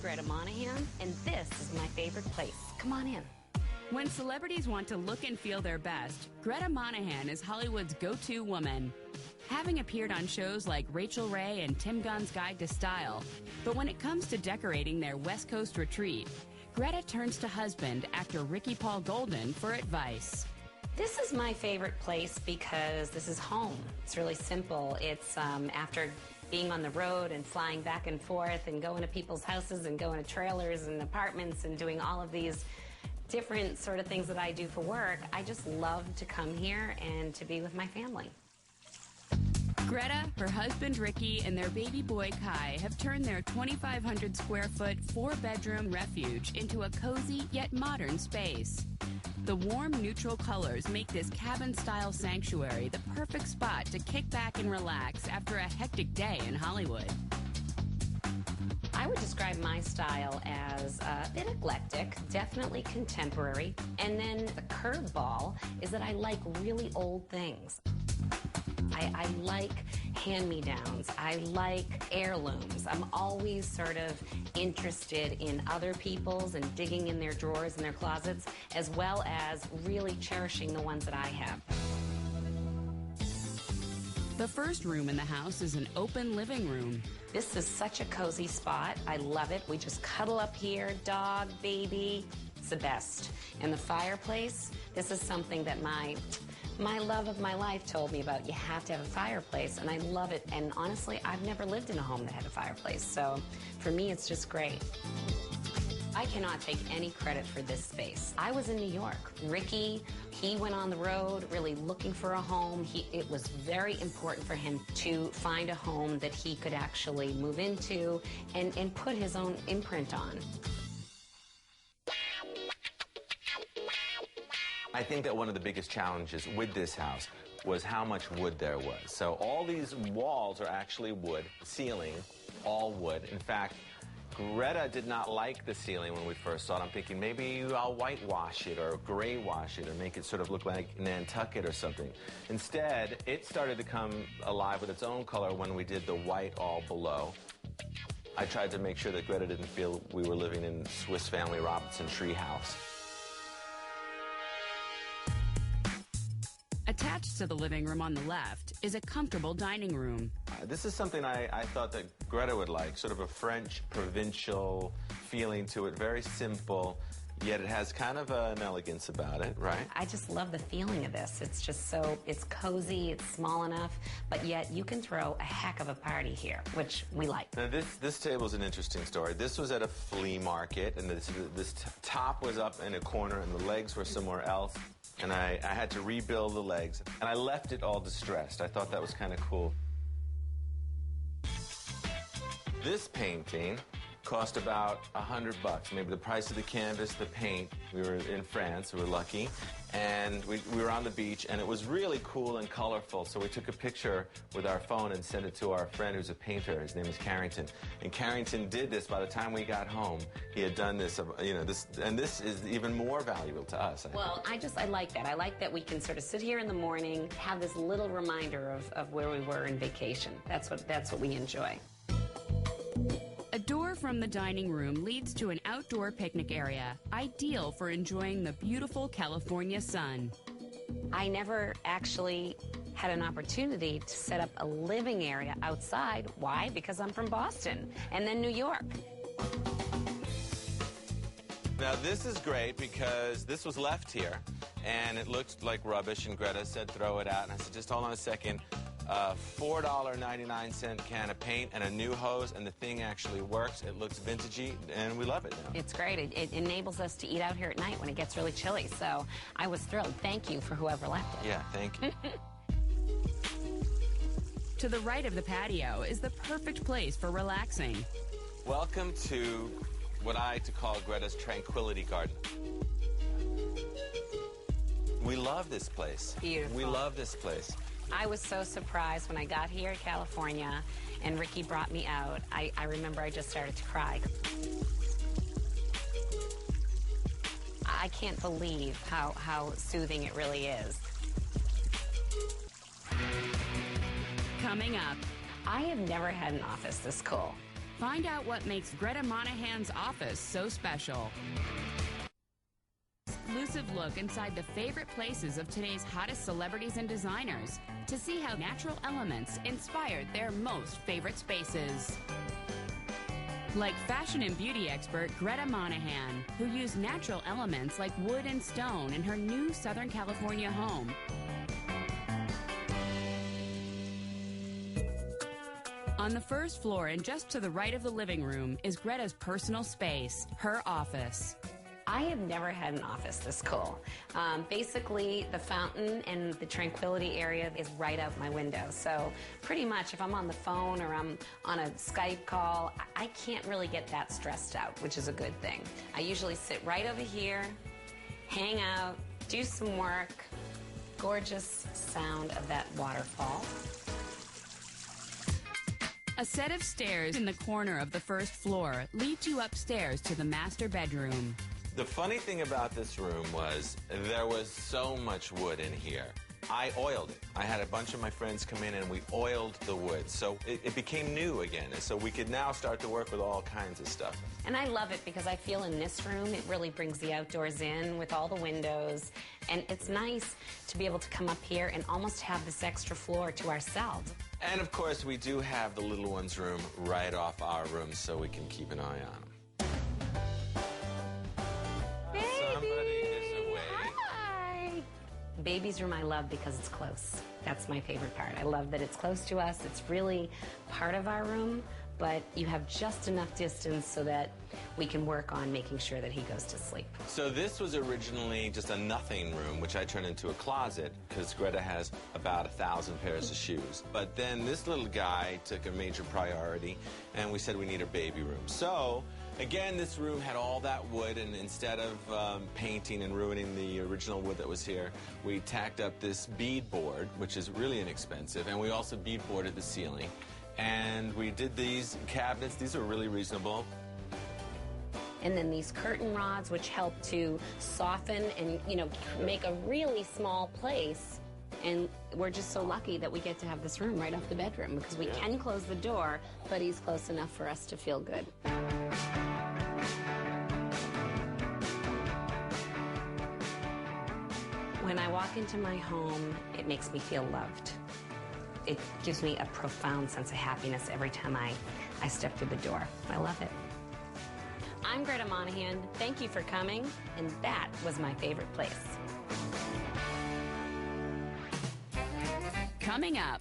Gretta Monahan, and this is my favorite place. Come on in. When celebrities want to look and feel their best, Gretta Monahan is Hollywood's go-to woman. Having appeared on shows like Rachel Ray and Tim Gunn's Guide to Style, but when it comes to decorating their West Coast retreat, Gretta turns to husband, actor Ricky Paul Goldin, for advice. This is my favorite place because this is home. It's really simple. It's after being on the road and flying back and forth and going to people's houses and going to trailers and apartments and doing all of these different sort of things that I do for work, I just love to come here and to be with my family. Gretta, her husband Ricky, and their baby boy Kai have turned their 2,500 square foot, 4-bedroom refuge into a cozy yet modern space. The warm, neutral colors make this cabin-style sanctuary the perfect spot to kick back and relax after a hectic day in Hollywood. I would describe my style as a bit eclectic, definitely contemporary, and then the curveball is that I like really old things. I like hand-me-downs. I like heirlooms. I'm always sort of interested in other people's and digging in their drawers and their closets, as well as really cherishing the ones that I have. The first room in the house is an open living room. This is such a cozy spot. I love it. We just cuddle up here, dog, baby. It's the best. And the fireplace, this is something that my love of my life told me about. You have to have a fireplace, and I love it. And honestly, I've never lived in a home that had a fireplace, so for me, it's just great. I cannot take any credit for this space. I was in New York. Ricky, he went on the road really looking for a home. It was very important for him to find a home that he could actually move into and put his own imprint on. I think that one of the biggest challenges with this house was how much wood there was. So all these walls are actually wood, ceiling, all wood. In fact, Gretta did not like the ceiling when we first saw it. I'm thinking maybe I'll whitewash it or gray wash it or make it sort of look like Nantucket or something. Instead, it started to come alive with its own color when we did the white all below. I tried to make sure that Gretta didn't feel we were living in Swiss Family Robinson treehouse. Attached to the living room on the left is a comfortable dining room. This is something I thought that Gretta would like, sort of a French provincial feeling to it, very simple, yet it has kind of an elegance about it, right? I just love the feeling of this. It's just so, it's cozy, it's small enough, but yet you can throw a heck of a party here, which we like. Now this table's an interesting story. This was at a flea market, and this top was up in a corner, and the legs were somewhere else. And I had to rebuild the legs, and I left it all distressed. I thought that was kind of cool. This painting cost about $100, maybe the price of the canvas, the paint. We were in France, we were lucky, and we were on the beach, and it was really cool and colorful, so we took a picture with our phone and sent it to our friend who's a painter. His name is Carrington, and Carrington did this. By the time we got home, he had done this, you know, and this is even more valuable to us. Well, I like that. I like that we can sort of sit here in the morning, have this little reminder of where we were in vacation. That's what we enjoy. A door from the dining room leads to an outdoor picnic area, ideal for enjoying the beautiful California sun. I never actually had an opportunity to set up a living area outside. Why? Because I'm from Boston and then New York. Now this is great because this was left here and it looked like rubbish, and Gretta said throw it out, and I said just hold on a second. $4.99 can of paint and a new hose, and the thing actually works. It looks vintagey, and we love it now. It's great. It enables us to eat out here at night when it gets really chilly, so I was thrilled. Thank you for whoever left it. Yeah, thank you. To the right of the patio is the perfect place for relaxing. Welcome to what I like to call Gretta's Tranquility Garden. We love this place. Beautiful. We love this place. I was so surprised when I got here to California and Ricky brought me out. I remember I just started to cry. I can't believe how soothing it really is. Coming up, I have never had an office this cool. Find out what makes Greta Monahan's office so special. Exclusive look inside the favorite places of today's hottest celebrities and designers to see how natural elements inspired their most favorite spaces. Like fashion and beauty expert Greta Monahan, who used natural elements like wood and stone in her new Southern California home. On the first floor and just to the right of the living room is Greta's personal space, her office. I have never had an office this cool. Basically, the fountain and the Tranquility area is right out my window. So pretty much if I'm on the phone or I'm on a Skype call, I can't really get that stressed out, which is a good thing. I usually sit right over here, hang out, do some work. Gorgeous sound of that waterfall. A set of stairs in the corner of the first floor leads you upstairs to the master bedroom. The funny thing about this room was there was so much wood in here. I oiled it. I had a bunch of my friends come in and we oiled the wood. So it became new again. And so we could now start to work with all kinds of stuff. And I love it because I feel in this room it really brings the outdoors in with all the windows. And it's nice to be able to come up here and almost have this extra floor to ourselves. And of course we do have the little one's room right off our room so we can keep an eye on them. Baby's room I love because it's close. That's my favorite part. I love that it's close to us. It's really part of our room, but you have just enough distance so that we can work on making sure that he goes to sleep. So this was originally just a nothing room, which I turned into a closet because Greta has about 1,000 pairs of shoes. But then this little guy took a major priority, and we said we need a baby room. So again, this room had all that wood, and instead of painting and ruining the original wood that was here, we tacked up this bead board, which is really inexpensive, and we also bead boarded the ceiling. And we did these cabinets. These are really reasonable. And then these curtain rods, which help to soften and, make a really small place. And we're just so lucky that we get to have this room right off the bedroom because we can close the door, but he's close enough for us to feel good. When I walk into my home, it makes me feel loved. It gives me a profound sense of happiness every time I step through the door. I love it. I'm Greta Monahan. Thank you for coming, and that was my favorite place. Coming up.